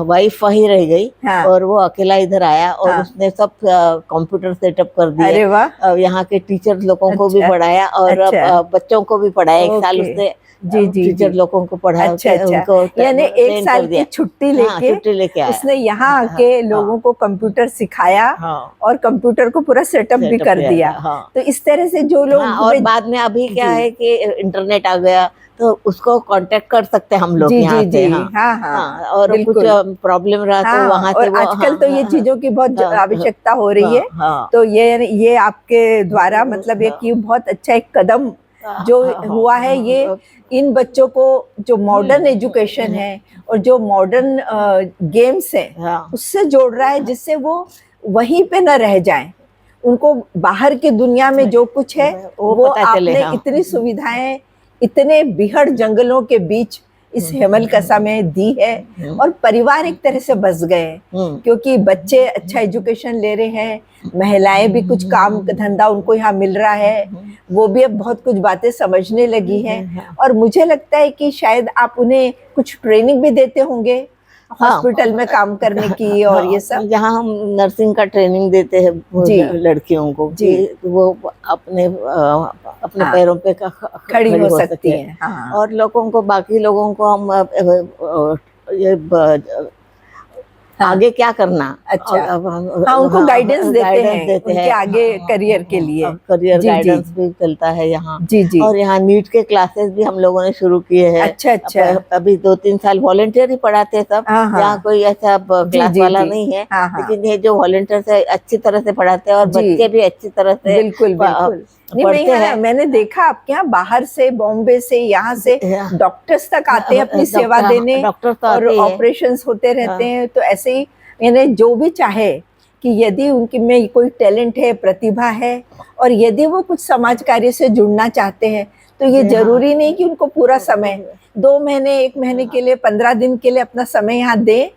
वाइफ वहीं रह गई, हाँ, और वो अकेला इधर आया, और हाँ। उसने सब कंप्यूटर सेटअप कर दिए। अरे वाह! यहाँ के टीचर लोगों को भी अच्छा, पढ़ाया, और अच्छा। बच्चों को भी पढ़ाया। 1 साल ओके। उसने जी, जी, टीचर जी। लोगों को पढ़ा अच्छा, के अच्छा। उनको यानी 1 ट्रेन साल कर की दिया। छुट्टी हाँ, लेके छुट्टी लेके आया। उसने यहाँ हाँ, आके लोगों हाँ, को कंप्यूटर सिखाया, हाँ, और कंप्यूटर को पूरा सेटअप भी सेटअप कर किया दिया। था। हाँ, तो इस तरह से जो हाँ, लोग और में बाद में अभी क्या जी। है कि इंटरनेट आ गया, तो उसको कांटेक्ट कर सकते हैं हम लोग जी, यहाँ जी, से। जी। हाँ, हाँ, हाँ, हाँ। और कुछ बिल्कुल। प्रॉब्लम रहा तो हाँ, वहाँ और से वो, आजकल हाँ, तो ये हाँ, चीज़ों की बहुत हाँ, आवश्यकता हो रही है। हाँ, हाँ, तो ये आपके द्वारा मतलब एक ये बहुत अच्छा एक कदम हाँ, जो हाँ, हुआ है, ये हाँ, इन बच्चों को जो मॉडर्न एजुकेशन है और जो मॉडर्न गेम्स हैं, हाँ, उससे जोड़ रहा है, जिससे वो वहीं पे न रह जाएं। उनको बाहर की दुनिया में जो कुछ है वो वो पता चले। आपने हाँ, इतनी सुविधाएं इतने बिहड़ जंगलों के बीच इस हेमलकसा में दी है, और परिवार एक तरह से बस गए हैं, क्योंकि बच्चे अच्छा एजुकेशन ले रहे हैं, महिलाएं भी कुछ काम धंधा उनको यहाँ मिल रहा है, वो भी अब बहुत कुछ बातें समझने लगी हैं, और मुझे लगता है कि शायद आप उन्हें कुछ ट्रेनिंग भी देते होंगे हॉस्पिटल में काम करने की और ये सब। यहाँ हम नर्सिंग का ट्रेनिंग देते हैं वो जी। लड़कियों को, जी। कि वो अपने हाँ, पैरों पे खड़ी हो सकती सके। हैं। हाँ, और लोगों को, बाकी लोगों को हम ये हाँ। आगे क्या करना, अच्छा। हाँ, उनको गाइडेंस देते हैं उनके आगे करियर के लिए। करियर जी, जी, गाइडेंस भी चलता है यहाँ। जी, जी। और यहाँ नीट के क्लासेस भी हम लोगों ने शुरू किए हैं। अच्छा, अच्छा। अभी 2-3 साल वॉलंटियर ही पढ़ाते हैं सब। हाँ, हाँ। यहाँ कोई ऐसा जी, क्लास जी, वाला जी। नहीं है। हाँ, हाँ। लेकिन ये जो वॉलंटियर है अच्छी तरह से पढ़ाते हैं, और जी। बच्चे भी अच्छी तरह से बिल्कुल, बिल्कुल। नहीं, पढ़ते हैं। मैंने देखा आपके यहाँ बाहर से, बॉम्बे से, यहाँ से डॉक्टर्स तक आते हैं अपनी सेवा देने, डॉक्टर तो और आते हैं। ऑपरेशंस होते रहते हैं। तो ऐसे ही यानी जो भी चाहे कि यदि उनकी में कोई टैलेंट है, प्रतिभा है, और यदि वो कुछ समाज कार्य से जुड़ना चाहते हैं, तो ये जी, जरूरी नहीं कि उनको पूरा समय 2 महीने 1 महीने के लिए 15 दिन के लिए अपना समय यहाँ दे,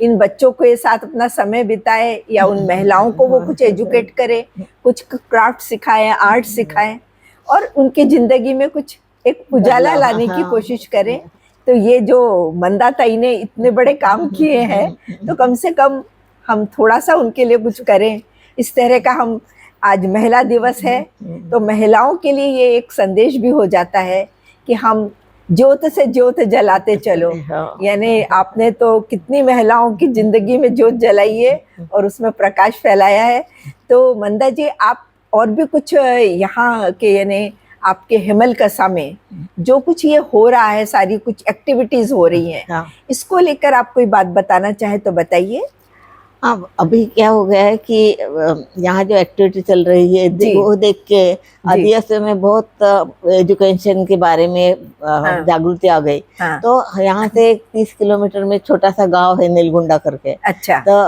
इन बच्चों के साथ अपना समय बिताए, या उन महिलाओं को वो कुछ एजुकेट करे, कुछ क्राफ्ट सिखाए, आर्ट सिखाए, और उनकी जिंदगी में कुछ एक उजाला बदलाव, लाने की हाँ। कोशिश करें। तो ये जो मंदाताई ने इतने बड़े काम किए हैं, तो कम से कम हम थोड़ा सा उनके लिए कुछ करें। इस तरह का हम आज महिला दिवस है, तो महिलाओं के लिए ये एक संदेश भी हो जाता है कि हम ज्योत से ज्योत जलाते चलो। हाँ। यानी आपने तो कितनी महिलाओं की जिंदगी में ज्योत जलाई है और उसमें प्रकाश फैलाया है। तो मंदा जी, आप और भी कुछ यहाँ के यानी आपके हेमलकसा में जो कुछ ये हो रहा है, सारी कुछ एक्टिविटीज हो रही हैं, हाँ। इसको लेकर आप कोई बात बताना चाहे तो बताइए। हाँ, अभी क्या हो गया है कि यहाँ जो एक्टिविटी चल रही है जी। वो देख के आदिवासियों में बहुत एजुकेशन के बारे में हाँ। जागृति आ गई। हाँ। तो यहाँ से 30 किलोमीटर में छोटा सा गांव है नीलगुंडा करके। अच्छा। तो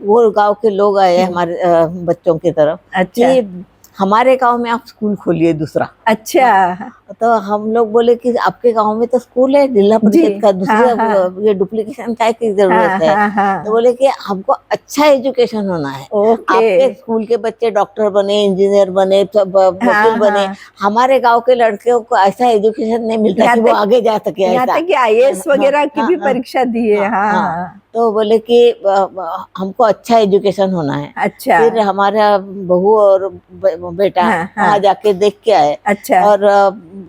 वो गांव के लोग आए हमारे बच्चों की तरफ अच्छा। कि हमारे गांव में आप स्कूल खोलिए दूसरा। अच्छा। तो हम लोग बोले कि आपके गांव में तो स्कूल है जिला परिषद का, दूसरा हाँ। ये डुप्लीकेशन काय की जरूरत है। हाँ, हाँ, तो बोले कि हमको अच्छा एजुकेशन होना है, ओके। आपके स्कूल के बच्चे डॉक्टर बने, इंजीनियर बने, वकील हाँ, बने, हाँ। हमारे गांव के लड़कियों को ऐसा एजुकेशन नहीं मिलता यहाँ कि वो तक- आगे जा सके। यहाँ ऐसा तक कि IAS वगैरह की भी परीक्षा दी है। हाँ, हाँ, हाँ। हाँ। तो बोले कि हमको अच्छा एजुकेशन होना है। अच्छा। फिर हमारा बहू और बेटा हाँ, हाँ। वहाँ जाके देख के आए अच्छा। और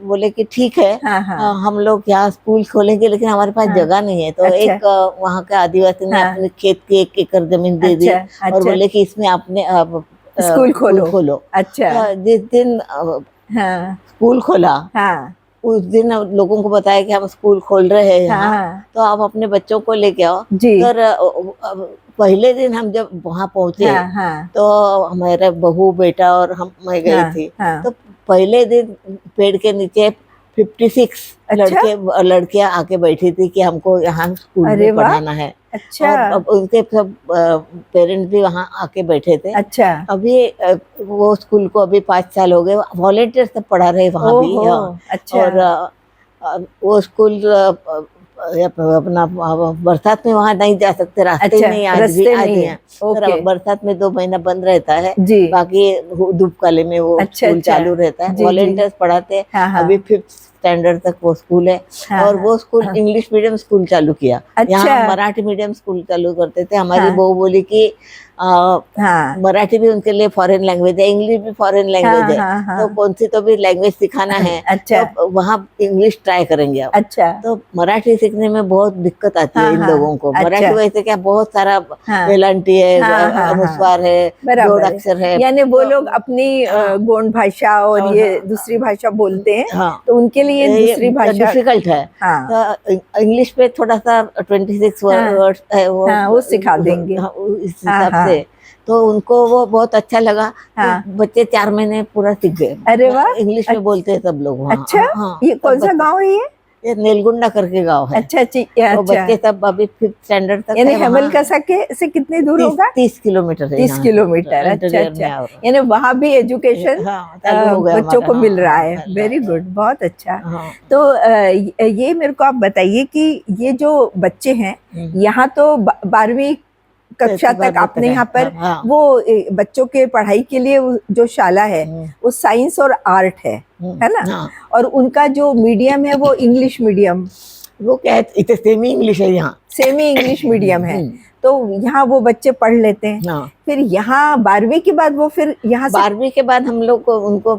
बोले कि ठीक है, हाँ, हाँ। हम लोग यहाँ स्कूल खोलेंगे, लेकिन हमारे पास हाँ। जगह नहीं है। तो अच्छा। एक वहाँ के आदिवासी ने हाँ। अपने खेत की 1 एकड़ जमीन दे दी अच्छा, और अच्छा। बोले कि इसमें आपने स्कूल खोलो। अच्छा। तो जिस दिन हाँ, स्कूल खोला हाँ, उस दिन लोगों को बताया कि हम स्कूल खोल रहे हैं यहाँ, हाँ। तो आप अपने बच्चों को लेके आओ। जी। पर पहले दिन हम जब वहाँ पहुँचे हाँ, हाँ। तो हमारा बहू बेटा और मैं गई हाँ, थी। हाँ। तो पहले दिन पेड़ के नीचे 56 अच्छा? लड़कियां आके बैठी थी कि हमको यहाँ स्कूल अरे में वाह! पढ़ाना है। अच्छा। और अब उनके सब पेरेंट्स भी वहाँ आके बैठे थे। अच्छा। अभी वो स्कूल को अभी 5 साल हो गए, वॉलेंटियर सब पढ़ा रहे वहाँ भी। ओहो, अच्छा। और वो स्कूल अपना बरसात में वहाँ नहीं जा सकते, रास्ते ही अच्छा, नहीं, आज रास्ते भी आज नहीं हैं। है। ओके। बरसात में 2 महीना बंद रहता है, जी। बाकी धूप काले में वो अच्छा, स्कूल अच्छा। चालू रहता है। जी, जी। वॉलेंटियर्स पढ़ाते हैं। हाँ, हाँ। अभी 5th स्टैंडर्ड तक वो स्कूल है। हाँ, और वो स्कूल हाँ। इंग्लिश मीडियम स्कूल चालू किया। अच्छा। यहाँ मराठी मीडियम स्कूल चालू करते थे। हमारी हाँ। बहू बोली कि हाँ। मराठी भी उनके लिए फॉरेन लैंग्वेज है, इंग्लिश भी फॉरेन लैंग्वेज है। हाँ, हाँ। तो कौन सी तो भी लैंग्वेज सिखाना है। अच्छा। तो वहाँ इंग्लिश ट्राई करेंगे आप। अच्छा। तो मराठी सीखने में बहुत दिक्कत आती है हाँ, इन हाँ। लोगों को। अच्छा। मराठी वैसे क्या बहुत सारा हाँ। वेलांटी है, हाँ, हाँ, हाँ। अनुस्वार है, बराबर जोड़ है। अक्षर है। यानी वो तो लोग अपनी हाँ। गौंड भाषा और और ये हाँ, दूसरी भाषा बोलते हैं, हाँ, तो उनके लिए दूसरी भाषा डिफिकल्ट है। हाँ। तो इंग्लिश पे थोड़ा सा 26 हाँ। वर्ड्स है हाँ, वो सिखा देंगे। हाँ, इस हाँ, हिसाब हाँ। से तो उनको वो बहुत अच्छा लगा। हाँ। तो बच्चे 4 महीने पूरा सीख गए। अरे वाह! इंग्लिश में बोलते हैं सब लोग वहाँ। अच्छा, हाँ, ये सब कौन सा बच्चे- गांव है ये? ये नेलगुंडा करके गांव है। अच्छा, तो अच्छा। बच्चे सब अभी 5th स्टैंडर्ड तक यानी है वहाँ। हेमलकसा के से कितनी दूर होगा? 30 किलोमीटर है 30 यहाँ से। किलोमीटर। अच्छा, इंटीरियर में अच्छा। और यानी वहाँ भी एजुकेशन हाँ, चालू हो गया बच्चों हमारा। को मिल रहा है। हाँ, वेरी गुड, बहुत अच्छा। हाँ। तो ये मेरे को आप बताइए कि ये जो बच्चे हैं यहाँ तो 12वीं कक्षा तक आपने यहाँ पर हाँ। वो बच्चों के पढ़ाई के लिए जो शाला है वो साइंस और आर्ट है ना? हाँ। और उनका जो मीडियम है वो इंग्लिश मीडियम, वो क्या है, इतने सेमी इंग्लिश है यहाँ। सेमी इंग्लिश मीडियम है। तो यहाँ वो बच्चे पढ़ लेते हैं। हाँ। फिर यहाँ 12वीं के बाद वो फिर यहाँ से 12वीं के बाद हम लोग को उनको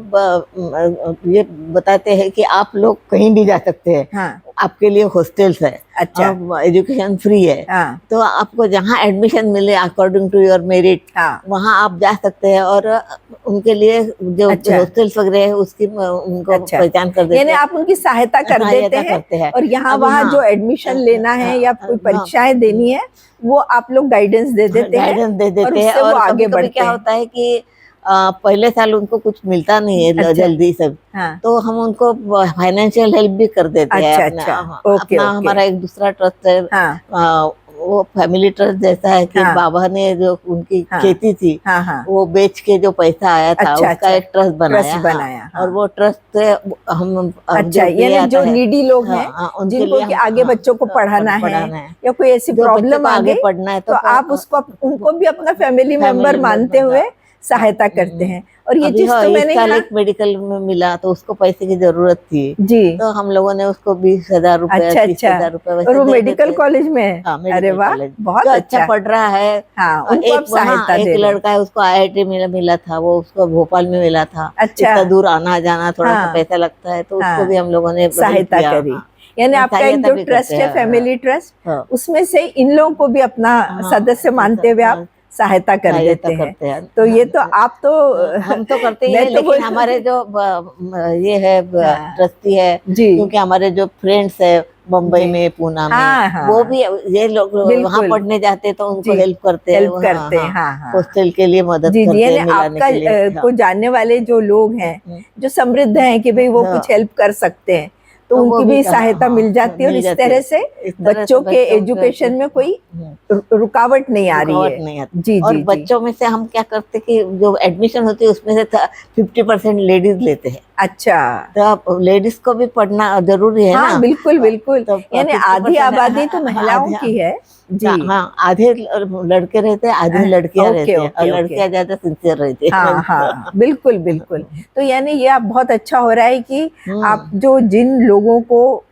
ये बताते हैं कि आप लोग कहीं भी जा सकते हैं। हाँ। आपके लिए हॉस्टल्स है। अच्छा। एजुकेशन फ्री है। हाँ। तो आपको जहाँ एडमिशन मिले अकॉर्डिंग टू योर मेरिट, हाँ। वहाँ आप जा सकते हैं। और उनके लिए जो अच्छा। हॉस्टल्स वगैरह है उसकी उनको अच्छा। पहचान कर देते यानी हैं। आप उनकी सहायता कर देते हैं। और यहाँ अभी वहाँ हाँ, जो एडमिशन लेना है या कोई परीक्षाएं देनी है वो आप लोग गाइडेंस दे देते हैं। गाइडेंस दे और देते हैं। उससे वो और आगे कभी-कभी बढ़ते क्या हैं। होता है कि पहले साल उनको कुछ मिलता नहीं है अच्छा। जल्दी सब। हाँ। तो हम उनको फाइनेंशियल हेल्प भी कर देते हैं। अच्छा, अपना अच्छा। ओके, अपना ओके। हमारा एक दूसरा ट्रस्ट है, हाँ। वो फैमिली ट्रस्ट जैसा है कि हाँ। बाबा ने जो उनकी हाँ। खेती थी हाँ हाँ वो बेच के जो पैसा आया था अच्छा, उसका अच्छा। एक ट्रस्ट बनाया, ट्रस्ट बनाया, हाँ। और वो ट्रस्ट से हम अच्छा, जो पे यानी आता जो है, नीडी लोग हैं, उनके जिनको लिए कि हम आगे बच्चों को पढ़ाना है या कोई ऐसी जो बच्चे प्रॉब्लम को आ आगे गई, पढ़ना है तो आप उसको उनको भी अपना फैमिली मेंबर मानते हुए सहायता करते हैं। और ये अभी चीज हाँ, तो इस मैंने साल यहाँ एक मेडिकल में मिला तो उसको पैसे की जरूरत थी, जी, तो हम लोगों ने उसको 20,000 रुपए, अच्छा 30,000 रुपए और वैसे वो दे मेडिकल देते। कॉलेज में है? हाँ, अरे मेडिकल वाह, कॉलेज बहुत जो अच्छा। पढ़ रहा है। हाँ, उनको आप एक वहाँ सहायता एक दे रहे हैं। लड़का है उसको IIT मिला था, वो उसको भोपाल में मिला था। अच्छा। इतना दूर आना जाना थोड़ा सा हाँ। पैसा लगता है, तो उसको हाँ, भी हम लोगों ने हेल्प सहायता किया। करी। हाँ, यानी आपका एक सहायता जो भी ट्रस्ट करते है, हैं। फैमिली ट्रस्ट, हाँ, उसमें से इन लोगों को भी अपना हाँ, सदस्य मानते हुए आप सहायता कर सहायता देते हैं। करते हैं। तो ये तो आप तो हम तो करते ही मैं हैं, तो लेकिन बोल हमारे जो ये है हाँ, ट्रस्टी है, जी, क्योंकि हमारे जो फ्रेंड्स है मुंबई जी, में, पूना में, हाँ हाँ वो भी ये लोग वहाँ बिल्कुल, पढ़ने जाते हैं तो उनको जी, हेल्प करते हैं। हेल्प हाँ करते हैं, हाँ, हाँ हाँ हॉस्टल के लिए मदद जी जी। करते यानी हैं मिलाने आपका के लिए। हाँ, को जानने वाले जो लोग हैं, जो समृद्ध हैं कि भाई वो हाँ, कुछ हेल्प कर सकते हैं, तो तो वो उनकी भी भी सहायता मिल जाती है, और मिल इस जाती तरह है। से इस तरह से बच्चों के एजुकेशन में कोई रुकावट नहीं आ रही रुकावट है। नहीं आती। जी और जी जी, बच्चों में से हम क्या करते कि जो एडमिशन होती है उसमें से 50% लेडीज लेते हैं, अच्छा, तो अब लेडीज को भी पढ़ना जरूरी है हाँ ना। बिल्कुल बिल्कुल। तो यानी आधी 50% आबादी तो महिलाओं की है जी। हाँ, आधे लड़के रहते हैं, आधे लड़कियां ओके रहती हैं, और ओके ओके, लड़कियां ज्यादा सिंसियर रहती है। हाँ हाँ बिल्कुल बिल्कुल। तो यानी ये आप बहुत अच्छा हो रहा है कि आप जो जिन लोगों को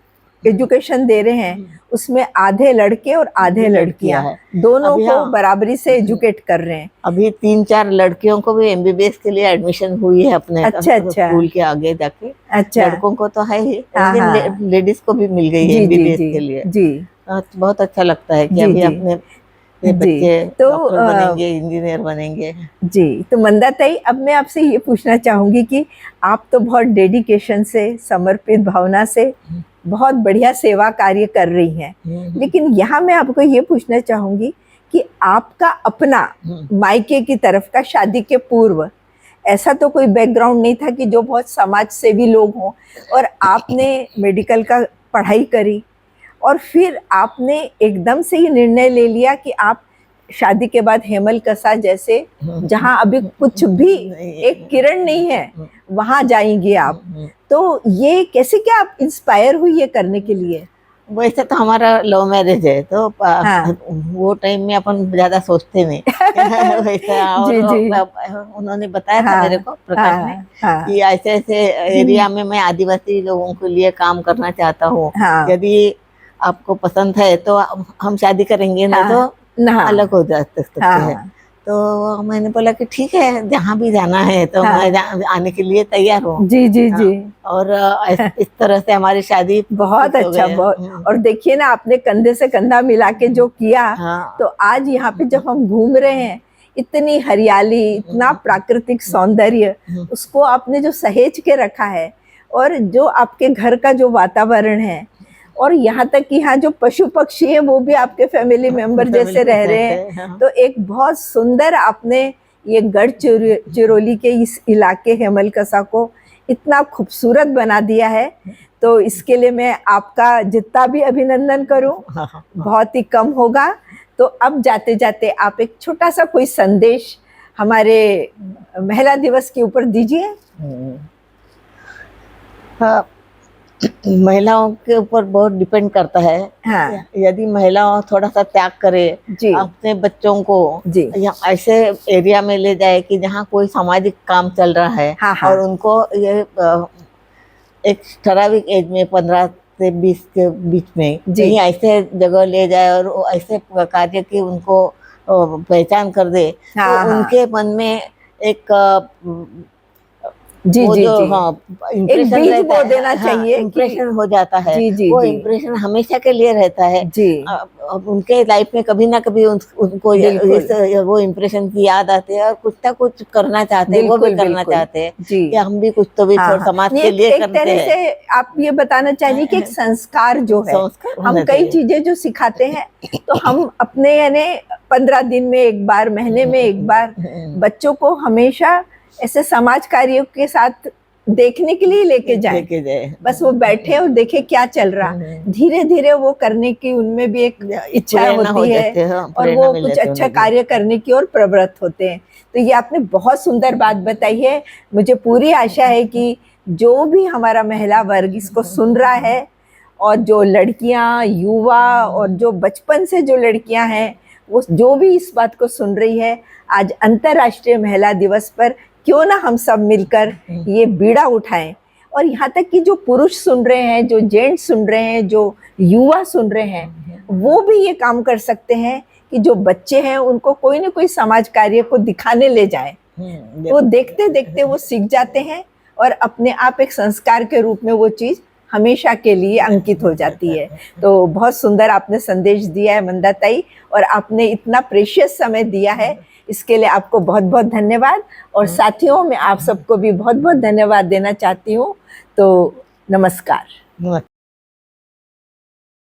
एजुकेशन दे रहे हैं उसमें आधे लड़के और आधे लड़कियां है। दोनों अभी को हाँ, बराबरी से एजुकेट कर रहे हैं। अभी 3-4 लड़कियों को भी MBBS के लिए एडमिशन हुई है अपने अच्छा अच्छा स्कूल के आगे जाके। अच्छा, लड़कों को तो है ही, हाँ लेकिन हाँ लेडीज को भी मिल गई है जी जी MBBS जी के लिए। जी बहुत अच्छा लगता है कि जी अभी जी अपने ये जी। बच्चे तो डॉक्टर बनेंगे, इंजीनियर बनेंगे। जी, तो मंदाताई, अब मैं आपसे ये पूछना चाहूँगी कि आप तो बहुत डेडिकेशन से, समर्पित भावना से बहुत बढ़िया सेवा कार्य कर रही हैं, लेकिन यहाँ मैं आपको ये पूछना चाहूँगी कि आपका अपना मायके की तरफ का शादी के पूर्व ऐसा तो कोई बैकग्राउंड नहीं था कि जो बहुत समाज सेवी लोग हों, और आपने मेडिकल का पढ़ाई करी और फिर आपने एकदम से ये निर्णय ले लिया कि आप शादी के बाद हेमल कसा जैसे, जहां अभी कुछ भी एक किरण नहीं है, वहां जाएंगे आप। तो ये कैसे, क्या आप इंस्पायर हुई ये करने के लिए? वैसे तो हमारा लव मैरिज है, तो हाँ वो टाइम में अपन ज्यादा सोचते नहीं। वैसा, और जी जी, उन्होंने बताया था हाँ मेरे को, प्रकाश ने, हाँ हाँ कि ऐसे ऐसे एरिया में मैं आदिवासी लोगों के लिए काम करना चाहता हूँ, हाँ यदि आपको पसंद है तो हम शादी करेंगे, नहीं तो हाँ ना, अलग हो जा सकते हैं। हाँ तो मैंने बोला कि ठीक है, जहाँ भी जाना है तो हाँ मैं आने के लिए तैयार हूँ। जी जी हाँ, जी, और इस तरह से हमारी शादी बहुत फिक्स हो अच्छा, गई। बहुत। और देखिए ना, आपने कंधे से कंधा मिला के जो किया, हाँ, तो आज यहाँ पे जब हम घूम रहे हैं, इतनी हरियाली, इतना प्राकृतिक सौंदर्य, उसको आपने जो सहेज के रखा है, और जो आपके घर का जो वातावरण है, और यहाँ तक कि यहाँ जो पशु पक्षी हैं वो भी आपके फैमिली मेंबर जैसे रह रहे हैं। तो एक बहुत सुंदर आपने ये चिरोली के इस इलाके हेमल कसा को इतना खूबसूरत बना दिया है। तो इसके लिए मैं आपका जितना भी अभिनंदन करूं बहुत ही कम होगा। तो अब जाते जाते आप एक छोटा सा कोई संदेश हमारे महिला दिवस के ऊपर दीजिए। हाँ, महिलाओं के ऊपर बहुत डिपेंड करता है। हाँ यदि महिलाओं थोड़ा सा त्याग करे, जी अपने बच्चों को जी, या ऐसे एरिया में ले जाए कि जहाँ कोई सामाजिक काम चल रहा है, हाँ हाँ, और उनको ये एक ठराविक एज में 15 से 20 के बीच में जी कहीं ऐसे जगह ले जाए और वो ऐसे कार्य की उनको पहचान कर दे, हाँ तो हाँ उनके मन में एक जी वो जी जो जी, हाँ एक इम्प्रेशन बीज रहता बो है, देना हाँ, चाहिए कि इम्प्रेशन हो जाता है। जी जी वो जी इम्प्रेशन हमेशा के लिए रहता है। जी, अब उनके लाइफ में कभी ना कभी उनको बिल्कुल वो इम्प्रेशन की याद आती है, और कुछ ना कुछ करना चाहते हैं, वो भी बिल्कुल करना बिल्कुल चाहते हैं जी, कि हम भी कुछ तो भी हाँ थोड़ा हाँ। समाज ये के लिए एक करते तरह हैं। से आप ये बताना चाहिए कि एक संस्कार जो है, संस्कार हम होना कई चाहिए। चीजें जो सिखाते हैं, तो हम अपने यानी 15 दिन में एक बार, महीने में एक बार बच्चों को हमेशा ऐसे समाज कार्यों के साथ देखने के लिए लेके जाए, लेके जाए। बस वो बैठे और देखे क्या चल रहा। धीरे धीरे वो करने की उनमें भी एक इच्छा प्रेरणा हो होती जाती है हाँ, और प्रेरणा वो मिल कुछ जाती है अच्छा उन्हें भी। कार्य करने की ओर प्रवृत्त होते हैं। तो ये आपने बहुत सुंदर बात बताई है। मुझे पूरी आशा है कि जो भी हमारा महिला वर्ग इसको सुन रहा है, और जो लड़कियां, युवा और जो बचपन से जो लड़कियां हैं, वो जो भी इस बात को सुन रही है, आज अंतर्राष्ट्रीय महिला दिवस पर क्यों ना हम सब मिलकर ये बीड़ा उठाएं। और यहाँ तक कि जो पुरुष सुन रहे हैं, जो जेंट्स सुन रहे हैं, जो युवा सुन रहे हैं, वो भी ये काम कर सकते हैं कि जो बच्चे हैं उनको कोई ना कोई समाज कार्य को दिखाने ले जाए। वो देखते देखते वो सीख जाते हैं और अपने आप एक संस्कार के रूप में वो चीज़ हमेशा के लिए अंकित हो जाती है। तो बहुत सुंदर आपने संदेश दिया है मंदाताई, और आपने इतना प्रेशियस समय दिया है, इसके लिए आपको बहुत बहुत धन्यवाद। और साथियों, मैं आप सबको भी बहुत बहुत धन्यवाद देना चाहती हूँ। तो नमस्कार।